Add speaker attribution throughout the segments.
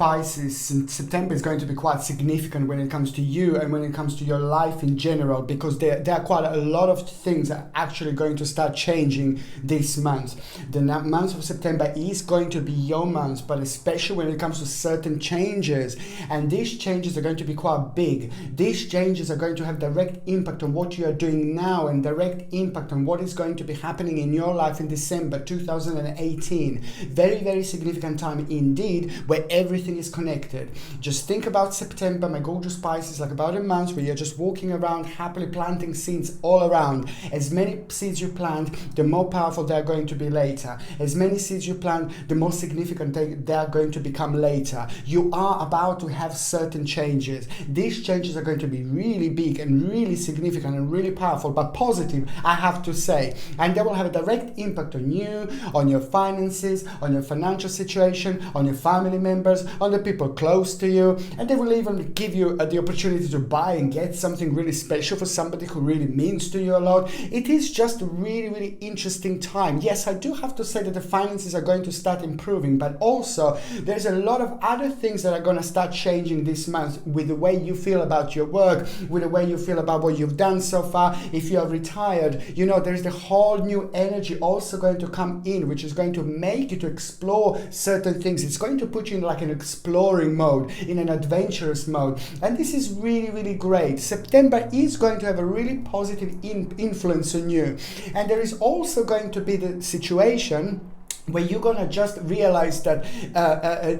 Speaker 1: Pisces, and September is going to be quite significant when it comes to you and when it comes to your life in general, because there are quite a lot of things that are actually going to start changing this month. The month of September is going to be your month, but especially when it comes to certain changes, and these changes are going to be quite big. These changes are going to have direct impact on what you are doing now and direct impact on what is going to be happening in your life in December 2018. Very, very significant time indeed, where everything is connected. Just think about September, my gorgeous Pisces, like about a month where you're just walking around happily planting seeds all around. As many seeds you plant, the more powerful they're going to be later. As many seeds you plant, the more significant they are going to become later. You are about to have certain changes. These changes are going to be really big and really significant and really powerful, but positive, I have to say. And they will have a direct impact on you, on your finances, on your financial situation, on your family members, on the people close to you, and they will even give you the opportunity to buy and get something really special for somebody who really means to you a lot. It is just a really, really interesting time. Yes, I do have to say that the finances are going to start improving, but also there's a lot of other things that are going to start changing this month with the way you feel about your work, with the way you feel about what you've done so far. If you're retired, you know, there's the whole new energy also going to come in, which is going to make you to explore certain things. It's going to put you in like an exploring mode, in an adventurous mode, and this is really, really great. September is going to have a really positive influence on you, and there is also going to be the situation where you're gonna just realize that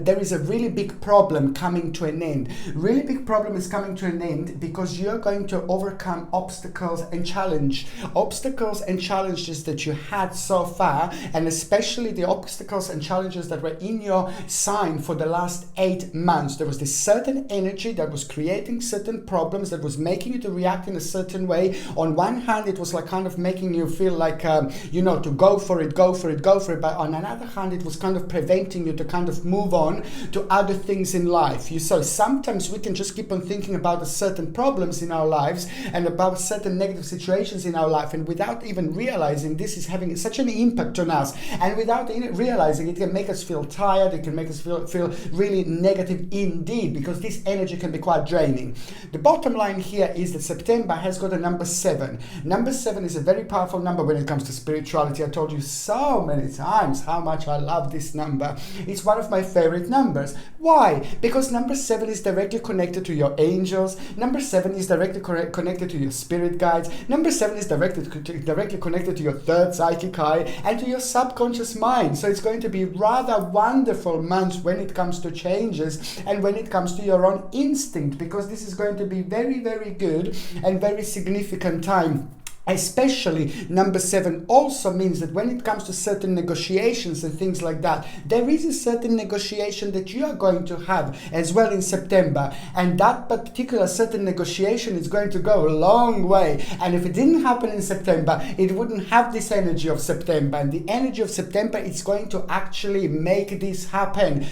Speaker 1: there is a really big problem coming to an end. Really big problem is coming to an end because you're going to overcome obstacles and challenges that you had so far, and especially the obstacles and challenges that were in your sign for the last 8 months. There was this certain energy that was creating certain problems, that was making you to react in a certain way. On one hand, it was like kind of making you feel like, to go for it, but on another hand, it was kind of preventing you to kind of move on to other things in life. So sometimes we can just keep on thinking about the certain problems in our lives and about certain negative situations in our life, and without even realizing this is having such an impact on us, and without realizing it can make us feel tired, it can make us feel really negative indeed, because this energy can be quite draining. The bottom line here is that September has got a number 7. Number 7 is a very powerful number when it comes to spirituality. I told you so many times how much I love this number. It's one of my favorite numbers. Why? Because number 7 is directly connected to your angels. Number 7 is directly connected to your spirit guides. Number 7 is directly connected to your third psychic eye and to your subconscious mind. So it's going to be rather wonderful month when it comes to changes and when it comes to your own instinct, because this is going to be very, very good and very significant time. Especially number 7 also means that when it comes to certain negotiations and things like that, there is a certain negotiation that you are going to have as well in September, and that particular certain negotiation is going to go a long way. And if it didn't happen in September, it wouldn't have this energy of September, and the energy of September is going to actually make this happen,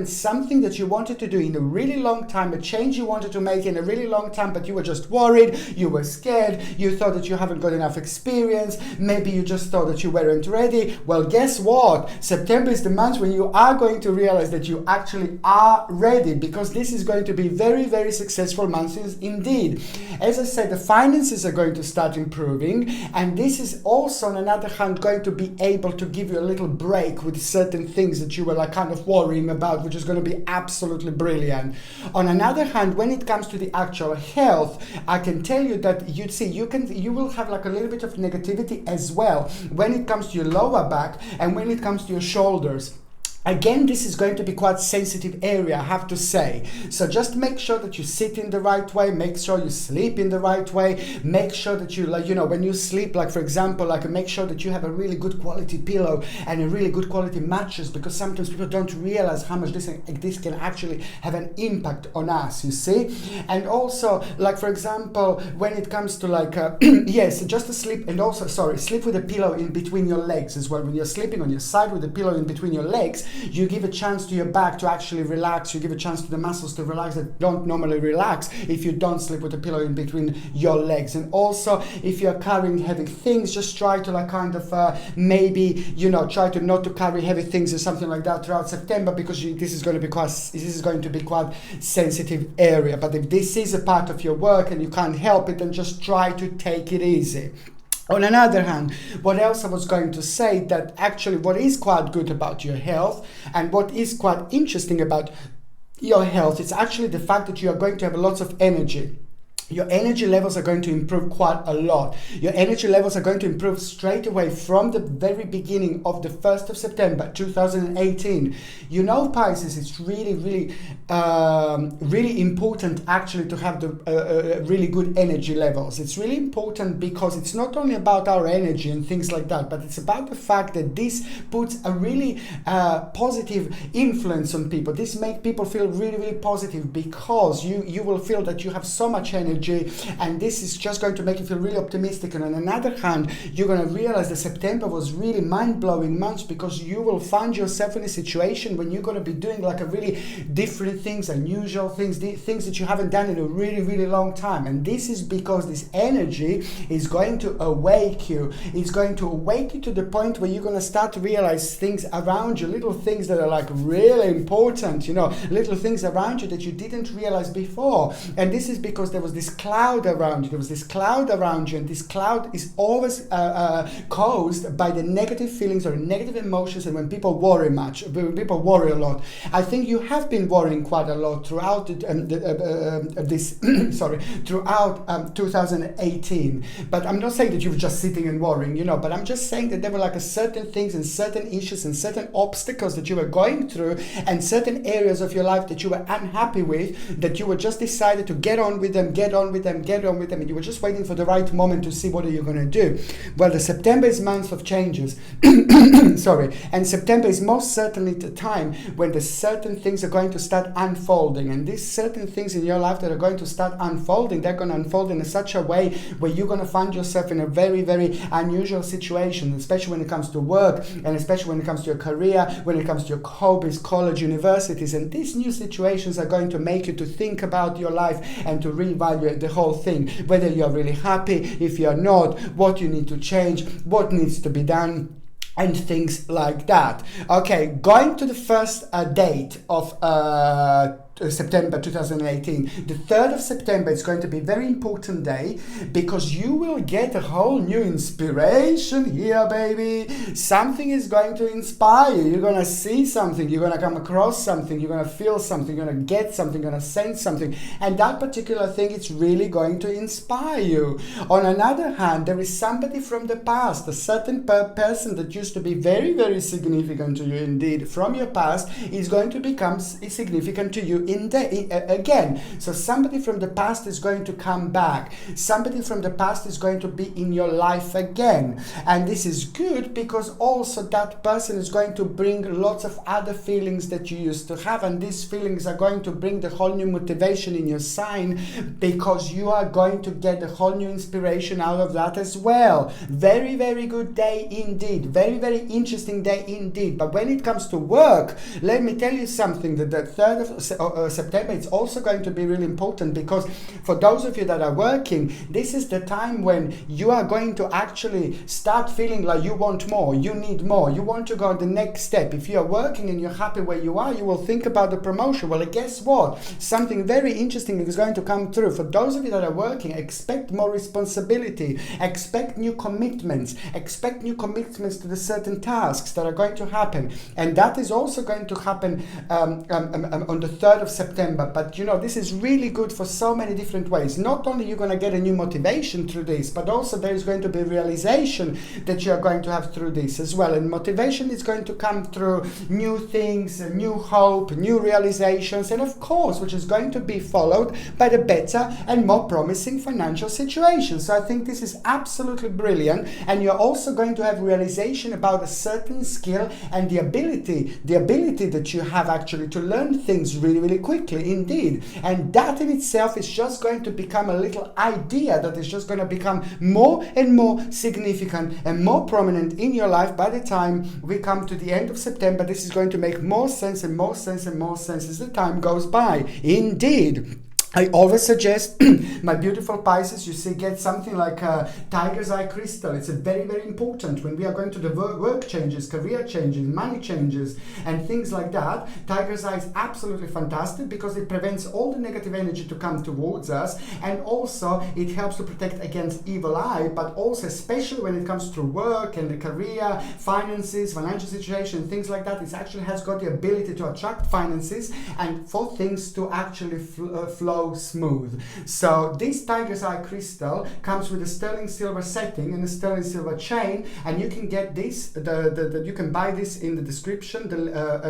Speaker 1: something that you wanted to do in a really long time, a change you wanted to make in a really long time, but you were just worried, you were scared, you thought that you haven't got enough experience, maybe you just thought that you weren't ready. Well, guess what? September is the month when you are going to realize that you actually are ready, because this is going to be very, very successful month indeed. As I said, the finances are going to start improving, and this is also on another hand going to be able to give you a little break with certain things that you were like kind of worrying about, which is going to be absolutely brilliant. On another hand, when it comes to the actual health, I can tell you that you will have like a little bit of negativity as well when it comes to your lower back and when it comes to your shoulders. Again, this is going to be quite sensitive area, I have to say. So just make sure that you sit in the right way, make sure you sleep in the right way, make sure that you, when you sleep, for example, make sure that you have a really good quality pillow and a really good quality mattress, because sometimes people don't realize how much this can actually have an impact on us, you see? And also, for example, when it comes to yes, just to sleep, and also, sleep with a pillow in between your legs as well. When you're sleeping on your side with a pillow in between your legs, You give a chance to your back to actually relax. You give a chance to the muscles to relax that don't normally relax if you don't sleep with a pillow in between your legs. And also, if you're carrying heavy things, just try to like kind of maybe, you know, try to not to carry heavy things or something like that throughout September, because this is going to be quite sensitive area. But if this is a part of your work and you can't help it, then just try to take it easy. On another hand, what else I was going to say, that actually what is quite good about your health and what is quite interesting about your health, it's actually the fact that you are going to have lots of energy. Your energy levels are going to improve quite a lot. Your energy levels are going to improve straight away from the very beginning of the 1st of September 2018. You know, Pisces, it's really, really important actually to have the really good energy levels. It's really important because it's not only about our energy and things like that, but it's about the fact that this puts a really positive influence on people. This makes people feel really, really positive, because you will feel that you have so much energy, and this is just going to make you feel really optimistic. And on another hand, you're going to realize that September was really mind-blowing month, because you will find yourself in a situation when you're going to be doing like a really different things, unusual things, things that you haven't done in a really, really long time. And this is because this energy is going to awake you. It's going to awake you to the point where you're going to start to realize things around you, little things that are like really important, you know, little things around you that you didn't realize before. And this is because there was this cloud around you. There was this cloud around you, and this cloud is always caused by the negative feelings or negative emotions. And when people worry when people worry a lot, I think you have been worrying quite a lot throughout throughout 2018. But I'm not saying that you were just sitting and worrying, you know. But I'm just saying that there were like a certain things and certain issues and certain obstacles that you were going through, and certain areas of your life that you were unhappy with, that you were just decided to get on with them, and you were just waiting for the right moment to see what are you going to do. Well, the September is month of changes. Sorry. And September is most certainly the time when the certain things are going to start unfolding. And these certain things in your life that are going to start unfolding, they're going to unfold in such a way where you're going to find yourself in a very, very unusual situation, especially when it comes to work, and especially when it comes to your career, when it comes to your hobbies, college, universities. And these new situations are going to make you to think about your life and to reevaluate the whole thing, whether you're really happy, if you're not, what you need to change, what needs to be done, and things like that. Okay, going to the first date of September 2018. The 3rd of September is going to be a very important day, because you will get a whole new inspiration here, baby. Something is going to inspire you. You're going to see something. You're going to come across something. You're going to feel something. You're going to get something. You're going to sense something. And that particular thing is really going to inspire you. On another hand, there is somebody from the past, a certain person that used to be very, very significant to you indeed from your past, is going to become significant to you again. So somebody from the past is going to come back. Somebody from the past is going to be in your life again. And this is good, because also that person is going to bring lots of other feelings that you used to have. And these feelings are going to bring the whole new motivation in your sign, because you are going to get the whole new inspiration out of that as well. Very, very good day indeed. Very, very interesting day indeed. But when it comes to work, let me tell you something, that the 3rd of September, it's also going to be really important, because for those of you that are working, this is the time when you are going to actually start feeling like you want more, you need more, you want to go the next step. If you are working and you're happy where you are, you will think about the promotion. Well, guess what? Something very interesting is going to come through. For those of you that are working, expect more responsibility, expect new commitments to the certain tasks that are going to happen. And that is also going to happen on the 3rd of September. But you know, this is really good for so many different ways. Not only you're going to get a new motivation through this, but also there is going to be realization that you are going to have through this as well. And motivation is going to come through new things, new hope, new realizations, and of course, which is going to be followed by the better and more promising financial situation. So I think this is absolutely brilliant. And you're also going to have realization about a certain skill and the ability that you have actually to learn things really, really really quickly indeed. And that in itself is just going to become a little idea that is just going to become more and more significant and more prominent in your life. By the time we come to the end of September, this is going to make more sense and more sense and more sense as the time goes by. Indeed. I always suggest my beautiful Pisces, you see, get something like a tiger's eye crystal. It's a very, very important when we are going to the work changes, career changes, money changes, and things like that. Tiger's eye is absolutely fantastic because it prevents all the negative energy to come towards us, and also it helps to protect against evil eye, but also especially when it comes to work and the career, finances, financial situation, things like that. It actually has got the ability to attract finances and for things to actually flow smooth. So this tiger's eye crystal comes with a sterling silver setting and a sterling silver chain, and you can get this you can buy this in the description,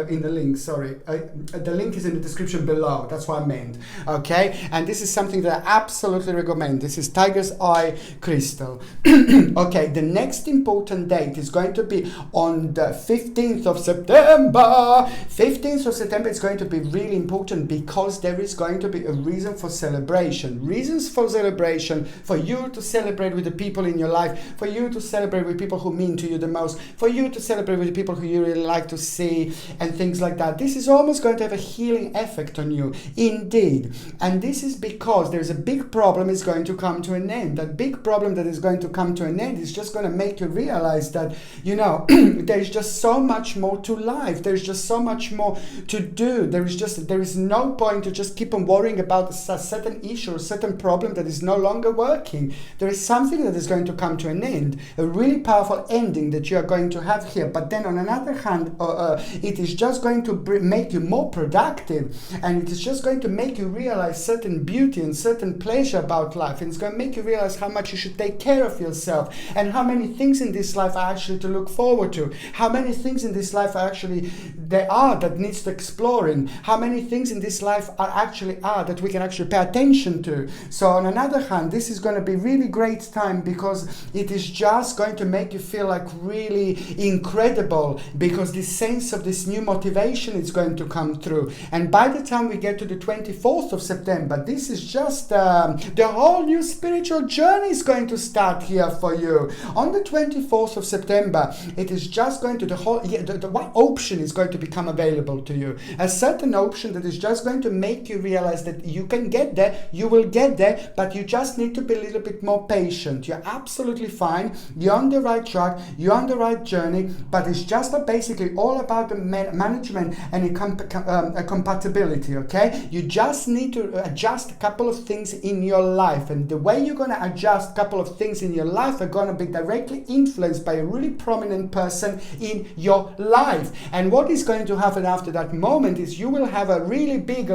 Speaker 1: in the link, sorry, the link is in the description below, that's what I meant, okay? And this is something that I absolutely recommend. This is tiger's eye crystal. Okay, the next important date is going to be on the 15th of September. 15th of September is going to be really important because there is going to be a reason for celebration. Reasons for celebration, for you to celebrate with the people in your life, for you to celebrate with people who mean to you the most, for you to celebrate with the people who you really like to see, and things like that. This is almost going to have a healing effect on you, indeed. And this is because there's a big problem is going to come to an end. That big problem that is going to come to an end is just going to make you realize that, you know, there's just so much more to life. There's just so much more to do. There is no point to just keep on worrying about a certain issue, a certain problem that is no longer working. There is something that is going to come to an end, a really powerful ending that you are going to have here. But then on another hand, it is just going to make you more productive, and it is just going to make you realize certain beauty and certain pleasure about life, and it's going to make you realize how much you should take care of yourself, and how many things in this life are actually to look forward to, how many things in this life are actually there are that needs to exploring, how many things in this life are actually that we can actually pay attention to. So on another hand, this is going to be really great time because it is just going to make you feel like really incredible, because this sense of this new motivation is going to come through. And by the time we get to the 24th of September, this is just the whole new spiritual journey is going to start here for you. On the 24th of September, it is just going to the one option is going to become available to you. A certain option that is just going to make you realize that you can get there, you will get there, but you just need to be a little bit more patient. You're absolutely fine, you're on the right track, you're on the right journey, but it's just basically all about the management and compatibility, okay? You just need to adjust a couple of things in your life, and the way you're going to adjust a couple of things in your life are going to be directly influenced by a really prominent person in your life. And what is going to happen after that moment is you will have a really big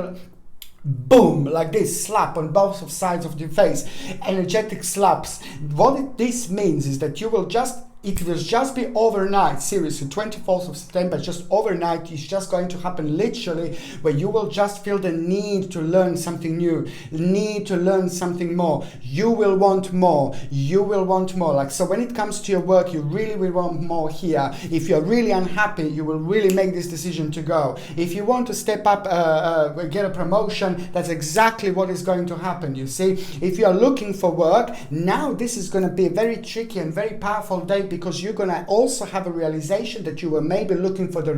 Speaker 1: boom, like this slap on both sides of the face, energetic slaps. What this means is that it will just be overnight, seriously, 24th of September, just overnight. It's just going to happen literally, where you will just feel the need to learn something new, need to learn something more. You will want more, you will want more. Like, so when it comes to your work, you really will want more here. If you're really unhappy, you will really make this decision to go. If you want to step up, get a promotion, that's exactly what is going to happen, you see. If you're looking for work, now this is going to be a very tricky and very powerful day, because you're going to also have a realization that you were maybe looking for the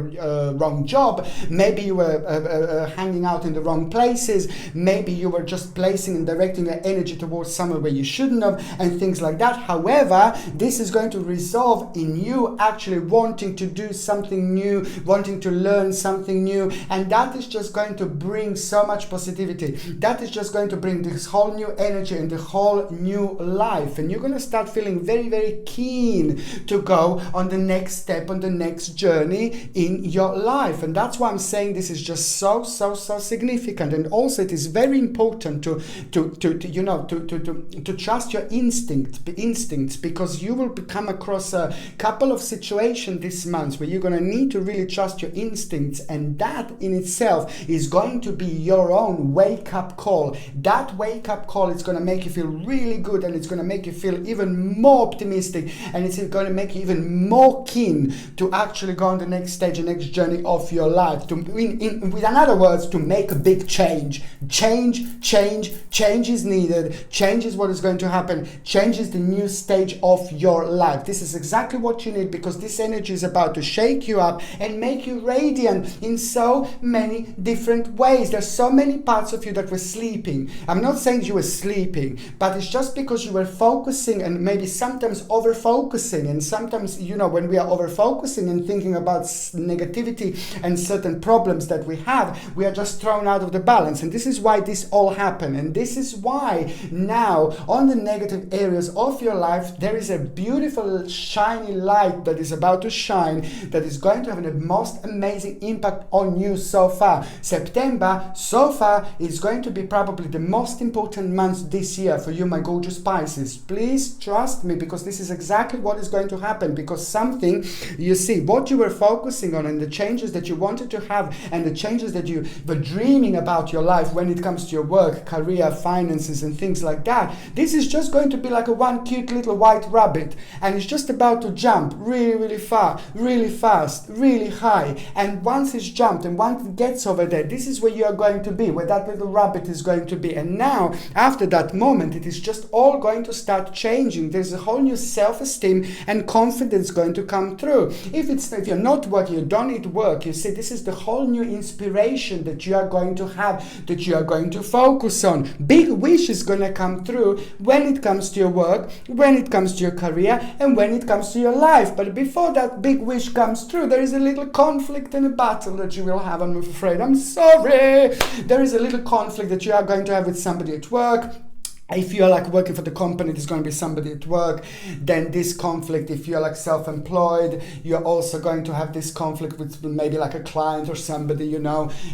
Speaker 1: wrong job, maybe you were hanging out in the wrong places, maybe you were just placing and directing your energy towards somewhere where you shouldn't have, and things like that. However, this is going to resolve in you actually wanting to do something new, wanting to learn something new, and that is just going to bring so much positivity. That is just going to bring this whole new energy and the whole new life, and you're going to start feeling very, very keen to go on the next step, on the next journey in your life. And that's why I'm saying this is just so significant. And also it is very important to trust your instincts, because you will come across a couple of situations this month where you're going to need to really trust your instincts, and that in itself is going to be your own wake-up call. That wake-up call is going to make you feel really good, and it's going to make you feel even more optimistic, and it's going to make you even more keen to actually go on the next stage, the next journey of your life. With other words, to make a big change. Change is needed. Change is what is going to happen. Change is the new stage of your life. This is exactly what you need, because this energy is about to shake you up and make you radiant in so many different ways. There's so many parts of you that were sleeping. I'm not saying you were sleeping, but it's just because you were focusing and maybe sometimes over-focusing. And sometimes, when we are over-focusing and thinking about negativity and certain problems that we have, we are just thrown out of the balance. And this is why this all happened. And this is why now on the negative areas of your life, there is a beautiful shiny light that is about to shine, that is going to have the most amazing impact on you so far. September so far is going to be probably the most important month this year for you, my gorgeous Pisces. Please trust me, because this is exactly what is going to happen. Because something, you see, what you were focusing on and the changes that you wanted to have and the changes that you were dreaming about your life when it comes to your work, career, finances and things like that, this is just going to be like a one cute little white rabbit, and it's just about to jump really, really far, really fast, really high. And once it's jumped and once it gets over there, this is where you are going to be, where that little rabbit is going to be. And now, after that moment, it is just all going to start changing. There's a whole new self-esteem and confidence going to come through. If you're not working, you don't need work, you see, this is the whole new inspiration that you are going to have, that you are going to focus on. Big wish is going to come through when it comes to your work, when it comes to your career, and when it comes to your life. But before that big wish comes through, there is a little conflict and a battle that you will have, I'm afraid. I'm sorry. There is a little conflict that you are going to have with somebody at work. If you're like working for the company, there's going to be somebody at work. Then this conflict, if you're like self-employed, you're also going to have this conflict with maybe like a client or somebody,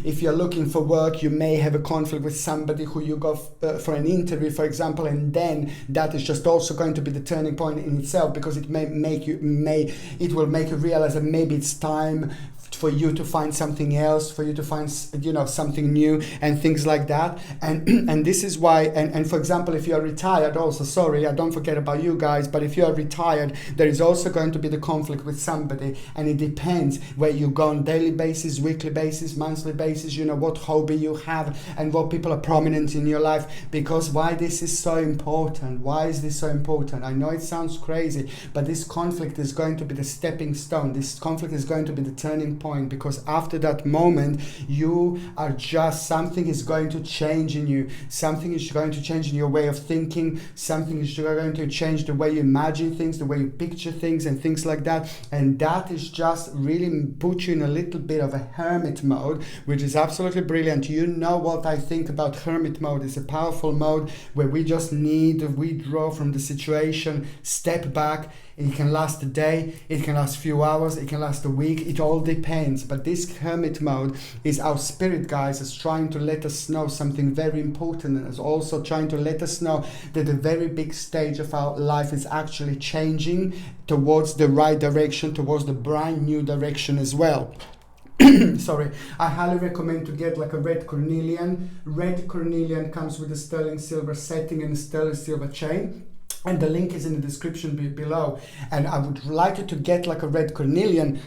Speaker 1: If you're looking for work, you may have a conflict with somebody who you go for an interview, for example, and then that is just also going to be the turning point in itself, because it will make you realize that maybe it's time for you to find something else, for you to find something new and things like that. And this is why, and for example, if you're retired also, sorry, I don't forget about you guys, but if you're retired, there is also going to be the conflict with somebody, and it depends where you go on daily basis, weekly basis, monthly basis, what hobby you have and what people are prominent in your life. Because why this is so important? Why is this so important? I know it sounds crazy, but this conflict is going to be the stepping stone. This conflict is going to be the turning point, because after that moment, you are just, something is going to change in you. Something is going to change in your way of thinking. Something is going to change the way you imagine things, the way you picture things and things like that. And that is just really put you in a little bit of a hermit mode, which is absolutely brilliant. You know what I think about hermit mode. It's a powerful mode where we just need to withdraw from the situation, step back. It can last a day, it can last a few hours, it can last a week, it all depends. But this hermit mode is our spirit guides is trying to let us know something very important, and is also trying to let us know that the very big stage of our life is actually changing towards the right direction, towards the brand new direction as well. Sorry, I highly recommend to get like a red cornelian. Red cornelian comes with a sterling silver setting and a sterling silver chain. And the link is in the description below. And I would like you to get like a red cornelian,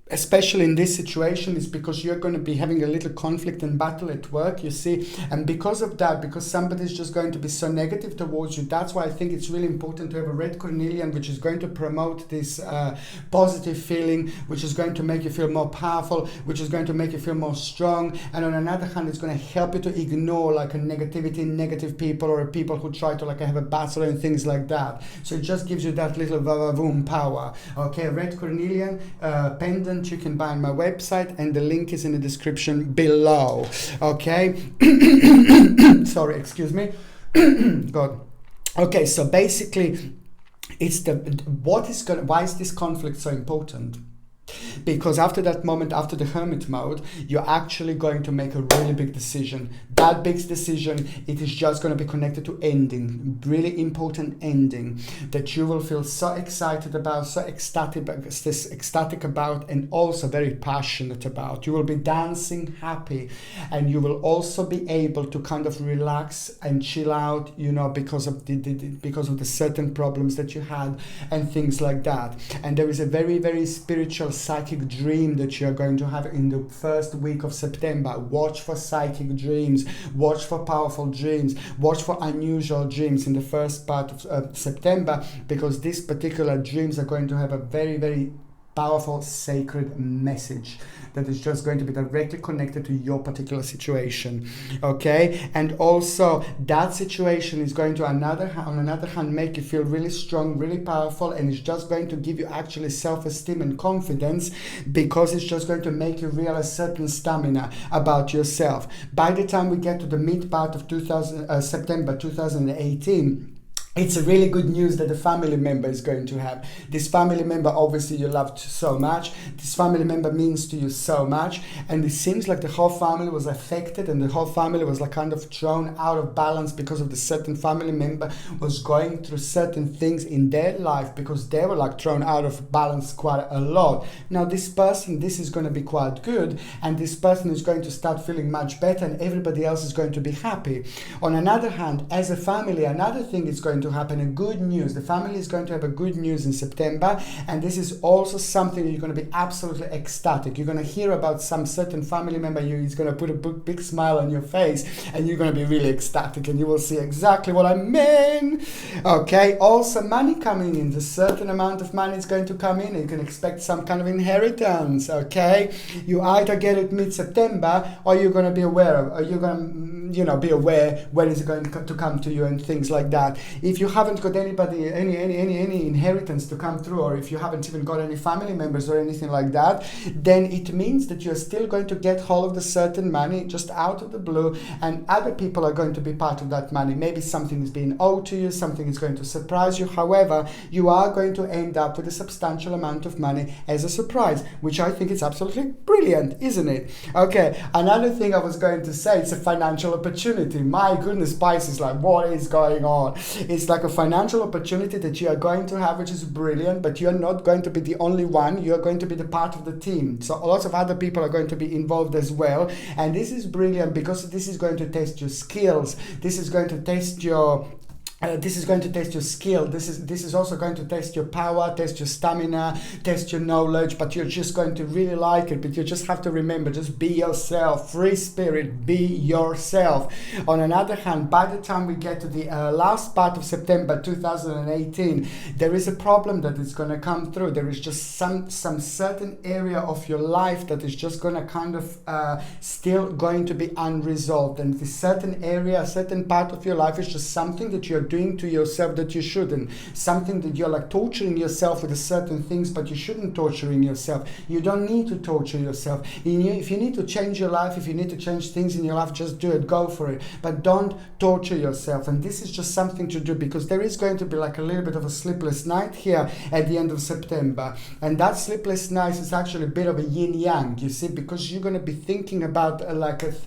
Speaker 1: especially in this situation, is because you're going to be having a little conflict and battle at work, you see. And because of that, because somebody's just going to be so negative towards you, that's why I think it's really important to have a red cornelian, which is going to promote this positive feeling, which is going to make you feel more powerful, which is going to make you feel more strong. And on another hand, it's going to help you to ignore like a negativity, negative people, or people who try to like have a battle and things like that. So it just gives you that little vavavoom power. Okay, red cornelian pendant you can buy on my website, and the link is in the description below. Okay. Sorry, excuse me. God. Okay, so basically it's why is this conflict so important? because after that moment, after the Hermit mode, you're actually going to make a really big decision. That big decision, it is just going to be connected to ending, really important ending that you will feel so excited about, so ecstatic about, and also very passionate about. You will be dancing happy, and you will also be able to kind of relax and chill out, you know, because of the certain problems that you had and things like that. And there is a very, very spiritual psychic dream that you're going to have in the first week of September. Watch for psychic dreams, watch for powerful dreams, watch for unusual dreams in the first part of September, because these particular dreams are going to have a very, very powerful sacred message that is just going to be directly connected to your particular situation. Okay, and also that situation is going to on another hand make you feel really strong, really powerful, and it's just going to give you actually self-esteem and confidence, because it's just going to make you realize certain stamina about yourself. By the time we get to the mid part of September 2018, it's a really good news that the family member is going to have. This family member, obviously you loved so much. This family member means to you so much. And it seems like the whole family was affected, and the whole family was like kind of thrown out of balance because of the certain family member was going through certain things in their life, because they were like thrown out of balance quite a lot. Now this person, this is going to be quite good, and this person is going to start feeling much better, and everybody else is going to be happy. On another hand, as a family, another thing is going to happen, a good news. The family is going to have a good news in September, and this is also something that you're going to be absolutely ecstatic. You're going to hear about some certain family member, he's going to put a big smile on your face, and you're going to be really ecstatic, and you will see exactly what I mean. Okay, also money coming in. A certain amount of money is going to come in. You can expect some kind of inheritance. Okay, you either get it mid-September, or you're going to be aware of, or you're going to be aware when it's going to come to you and things like that. If you haven't got anybody, any inheritance to come through, or if you haven't even got any family members or anything like that, then it means that you're still going to get hold of the certain money just out of the blue, and other people are going to be part of that money. Maybe something is being owed to you, something is going to surprise you. However, you are going to end up with a substantial amount of money as a surprise, which I think is absolutely brilliant, isn't it? Okay, another thing I was going to say, it's a financial opportunity. My goodness, Pisces, like what is going on? It's like a financial opportunity that you are going to have, which is brilliant, but you're not going to be the only one. You're going to be the part of the team. So lots of other people are going to be involved as well. And this is brilliant, because this is going to test your skills. This is going to test your skill. This is also going to test your power, test your stamina, test your knowledge, but you're just going to really like it. But you just have to remember, just be yourself. Free spirit, be yourself. On another hand, by the time we get to the last part of September 2018, there is a problem that is going to come through. There is just some certain area of your life that is just going to kind of still going to be unresolved. And this certain area, a certain part of your life is just something that you're doing to yourself that you shouldn't, something that you're like torturing yourself with certain things, but you shouldn't torturing yourself. You don't need to torture yourself. If you need to change your life, if you need to change things in your life, just do it, go for it, but don't torture yourself. And this is just something to do, because there is going to be like a little bit of a sleepless night here at the end of September, and that sleepless night is actually a bit of a yin-yang, you see, because you're going to be thinking about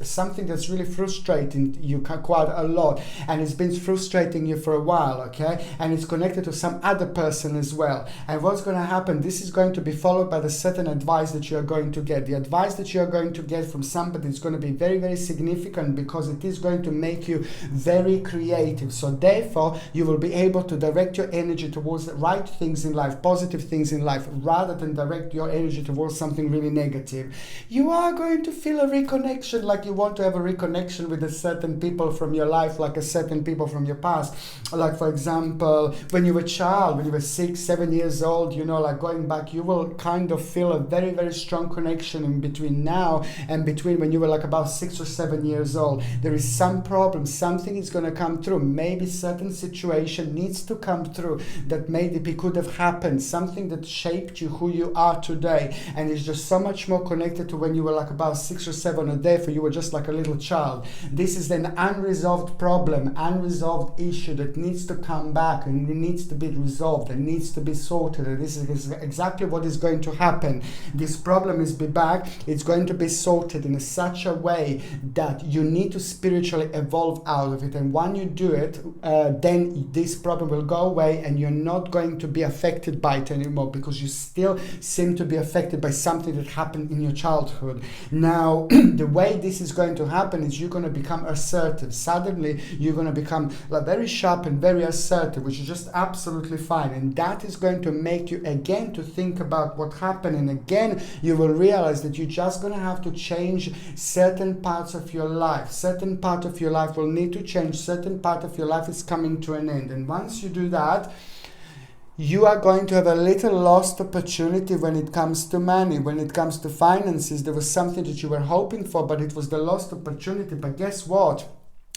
Speaker 1: something that's really frustrating you quite a lot, and it's been frustrating you for a while, okay, and it's connected to some other person as well. And what's going to happen, this is going to be followed by the certain advice that you are going to get. The advice that you are going to get from somebody is going to be very, very significant, because it is going to make you very creative. So therefore you will be able to direct your energy towards the right things in life, positive things in life, rather than direct your energy towards something really negative. You are going to feel a reconnection, like you want to have a reconnection with a certain people from your life, like a certain people from your past. Like for example, when you were a child, when you were 6-7 years old, like going back, you will kind of feel a very, very strong connection in between now and between when you were like about 6 or 7 years old. There is some problem, something is going to come through. Maybe certain situation needs to come through that maybe could have happened, something that shaped you who you are today, and it's just so much more connected to when you were like about 6 or 7, or therefore you were just like a little child. This is an unresolved problem, unresolved issue issue that needs to come back and it needs to be resolved and needs to be sorted. And this is exactly what is going to happen. This problem is be back. It's going to be sorted in such a way that you need to spiritually evolve out of it. And when you do it, then this problem will go away and you're not going to be affected by it anymore, because you still seem to be affected by something that happened in your childhood. Now, the way this is going to happen is you're going to become assertive. Suddenly, you're going to become very sharp and very assertive, which is just absolutely fine. And that is going to make you again to think about what happened. And again, you will realize that you're just going to have to change certain parts of your life. Certain part of your life will need to change. Certain part of your life is coming to an end. And once you do that, you are going to have a little lost opportunity when it comes to money, when it comes to finances. There was something that you were hoping for, but it was the lost opportunity. But guess what?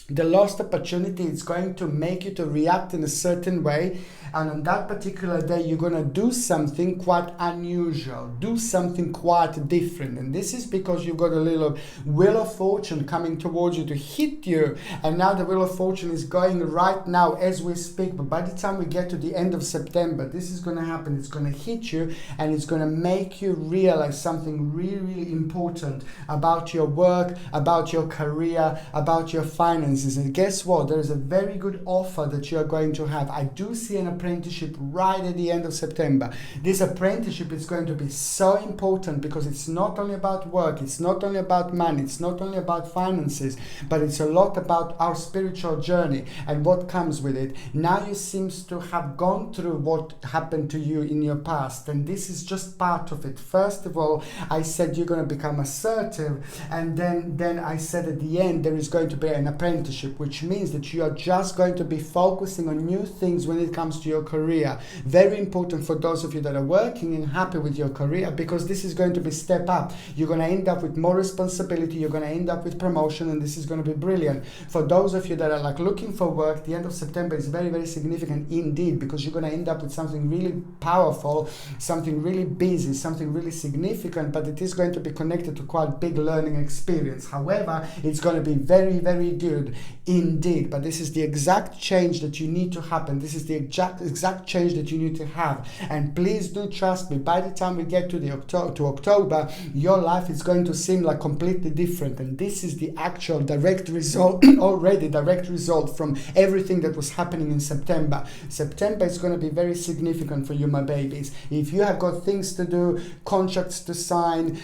Speaker 1: The lost opportunity is going to make you to react in a certain way, and on that particular day you're going to do something quite unusual, do something quite different. And this is because you've got a little wheel of fortune coming towards you to hit you, and now the wheel of fortune is going right now as we speak. But by the time we get to the end of September, this is going to happen. It's going to hit you, and it's going to make you realize something really, really important about your work, about your career, about your finances. And guess what? There is a very good offer that you are going to have. I do see an apprenticeship right at the end of September. This apprenticeship is going to be so important because it's not only about work, it's not only about money, it's not only about finances, but it's a lot about our spiritual journey and what comes with it. Now you seem to have gone through what happened to you in your past, and this is just part of it. First of all, I said you're going to become assertive, and then I said at the end there is going to be an apprenticeship, which means that you are just going to be focusing on new things when it comes to your career. Very important for those of you that are working and happy with your career, because this is going to be step up. You're going to end up with more responsibility, you're going to end up with promotion, and this is going to be brilliant. For those of you that are like looking for work, the end of September is very, very significant indeed, because you're going to end up with something really powerful, something really busy, something really significant, but it is going to be connected to quite big learning experience. However, it's going to be very, very good indeed. But this is the exact change that you need to happen. This is the exact change that you need to have. And please do trust me, by the time we get to the October, your life is going to seem like completely different. And this is the actual direct result, already direct result from everything that was happening in September. September is going to be very significant for you, my babies. If you have got things to do, contracts to sign,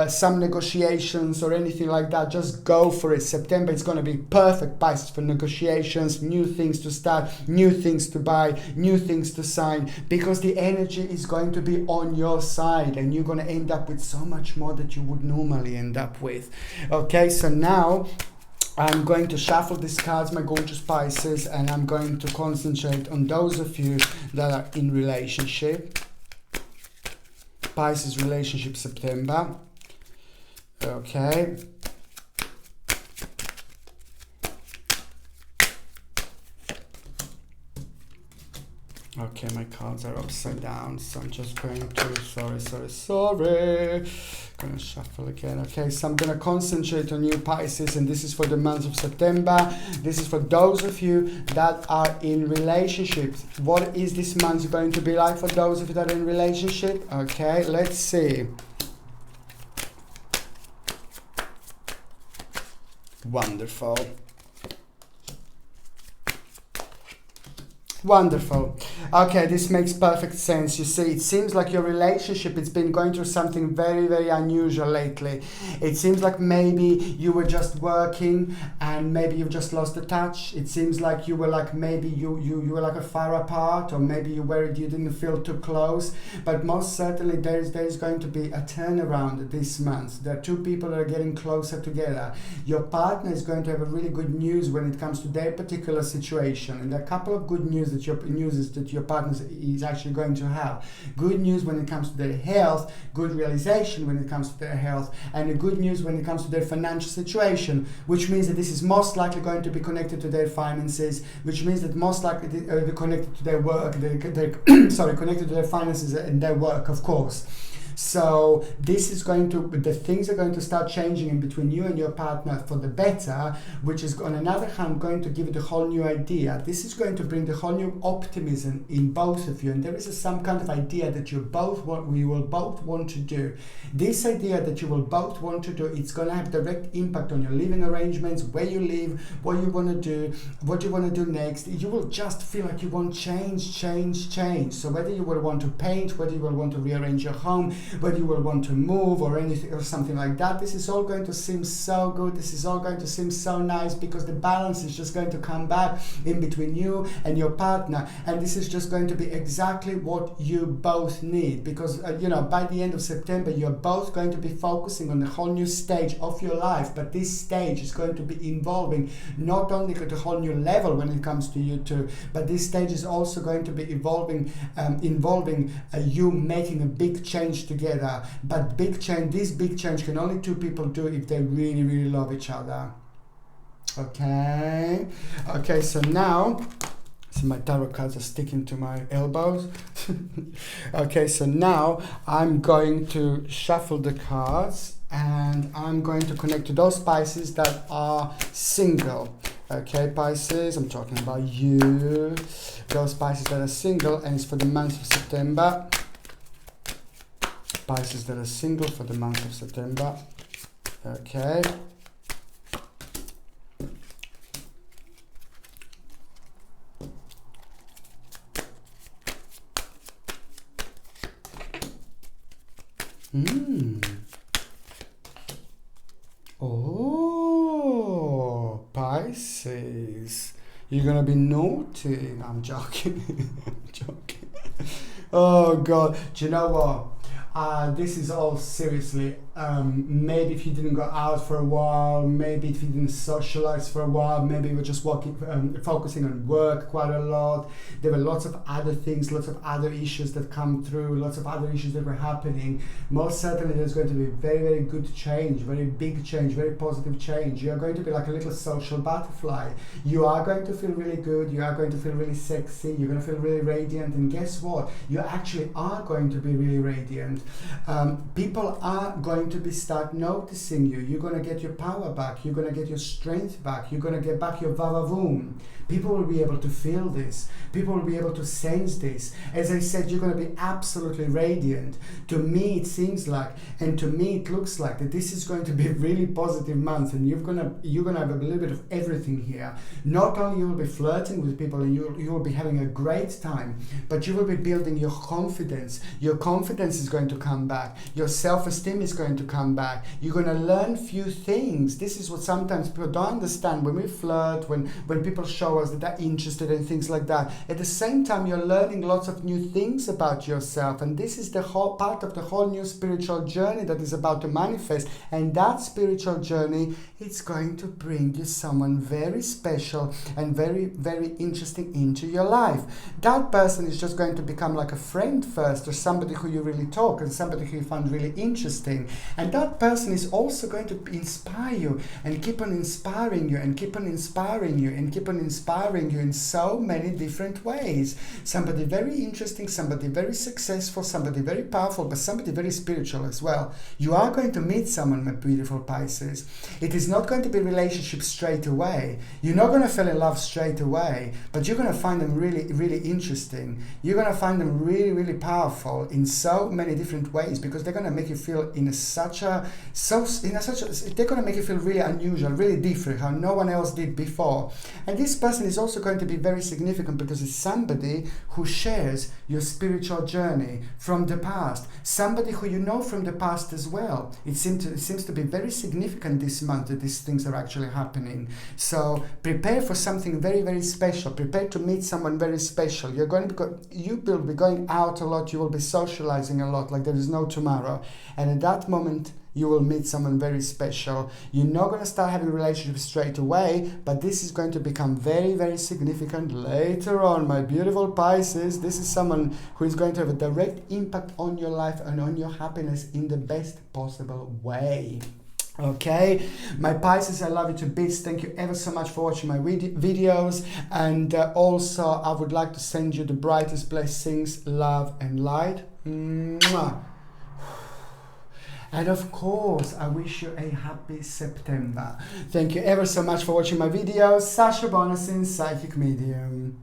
Speaker 1: some negotiations or anything like that, just go for it. September is going to be perfect, Pisces, for negotiations, new things to start, new things to buy, new things to sign, because the energy is going to be on your side and you're going to end up with so much more that you would normally end up with. Okay, so now I'm going to shuffle these cards, my gorgeous Pisces, and I'm going to concentrate on those of you that are in relationship. Pisces relationship September. Okay. Okay, my cards are upside down, so I'm just going to, sorry. Gonna shuffle again. Okay, so I'm gonna concentrate on you, Pisces, and this is for the month of September. This is for those of you that are in relationships. What is this month going to be like for those of you that are in relationship? Okay, let's see. Wonderful. Wonderful. Okay, this makes perfect sense. You see, it seems like your relationship, it's been going through something very, very unusual lately. It seems like maybe you were just working and maybe you've just lost the touch. It seems like you were like, maybe you were like a far apart, or maybe you didn't feel too close. But most certainly there is going to be a turnaround this month. There are two people that are getting closer together. Your partner is going to have a really good news when it comes to their particular situation. And there are a couple of good news that your partner is actually going to have. Good news when it comes to their health, good realization when it comes to their health, and a good news when it comes to their financial situation, which means that this is most likely going to be connected to their finances, which means that most likely they're connected to their work, connected to their finances and their work, of course. So this is going to, the things are going to start changing in between you and your partner for the better, which is on another hand going to give you the whole new idea. This is going to bring the whole new optimism in both of you, and there is some kind of idea that you will both want to do. This idea that you will both want to do, it's going to have direct impact on your living arrangements, where you live, what you want to do, what you want to do next. You will just feel like you want change. So whether you will want to paint, whether you will want to rearrange your home, whether you will want to move or anything or something like that, this is all going to seem so good. This is all going to seem so nice, because the balance is just going to come back in between you and your partner, and this is just going to be exactly what you both need, because by the end of September you're both going to be focusing on the whole new stage of your life. But this stage is going to be involving not only at a whole new level when it comes to you two, but this stage is also going to be involving you making a big change together. But this big change can only two people do if they really, really love each other. Okay, so now, my tarot cards are sticking to my elbows. Okay, so now I'm going to shuffle the cards, and I'm going to connect to those Pisces that are single. Okay, Pisces, I'm talking about you. Those Pisces that are single, and it's for the month of September. Pisces that are single for the month of September. Okay. Oh, Pisces, you're gonna be naughty. No, I'm joking. I'm joking. Oh God, do you know what? This is all seriously. Maybe if you didn't go out for a while, maybe if you didn't socialize for a while, maybe you were just focusing on work quite a lot. There were lots of other things, lots of other issues that come through, lots of other issues that were happening. Most certainly there's going to be very, very good change, very big change, very positive change. You are going to be like a little social butterfly. You are going to feel really good. You are going to feel really sexy. You're going to feel really radiant. And guess what? You actually are going to be really radiant. People are going to start noticing you. You're going to get your power back. You're going to get your strength back. You're going to get back your vavavoom. People will be able to feel this. People will be able to sense this. As I said, you're going to be absolutely radiant. To me, it seems like, and to me, it looks like that this is going to be a really positive month, and you're going to have a little bit of everything here. Not only you will be flirting with people and you will be having a great time, but you will be building your confidence. Your confidence is going to come back. Your self-esteem is going to come back. You're going to learn few things. This is what sometimes people don't understand when we flirt, when people show us that they're interested in things like that. At the same time, you're learning lots of new things about yourself, and this is the whole part of the whole new spiritual journey that is about to manifest. And that spiritual journey, it's going to bring you someone very special and very, very interesting into your life. That person is just going to become like a friend first, or somebody who you really talk and somebody who you find really interesting. And that person is also going to inspire you and keep on inspiring you and keep on inspiring you and keep on inspiring you in so many different ways. Somebody very interesting, somebody very successful, somebody very powerful, but somebody very spiritual as well. You are going to meet someone, my beautiful Pisces. It is not going to be a relationship straight away. You're not going to fall in love straight away, but you're going to find them really, really interesting. You're going to find them really, really powerful in so many different ways, because they're going to make you feel they're going to make you feel really unusual, really different, how no one else did before. And this person is also going to be very significant because it's somebody who shares your spiritual journey from the past, somebody who you know from the past as well. It seems to be very significant this month that these things are actually happening. So prepare for something very, very special. Prepare to meet someone very special. You will be going out a lot. You will be socializing a lot like there is no tomorrow. And at that moment, you will meet someone very special. You're not going to start having a relationship straight away, but this is going to become very, very significant later on, my beautiful Pisces. This is someone who is going to have a direct impact on your life and on your happiness in the best possible way. Okay, my Pisces, I love you to bits. Thank you ever so much for watching my videos, and also I would like to send you the brightest blessings, love and light. Mwah. And of course, I wish you a happy September. Thank you ever so much for watching my videos. Sasha Bonasin, Psychic Medium.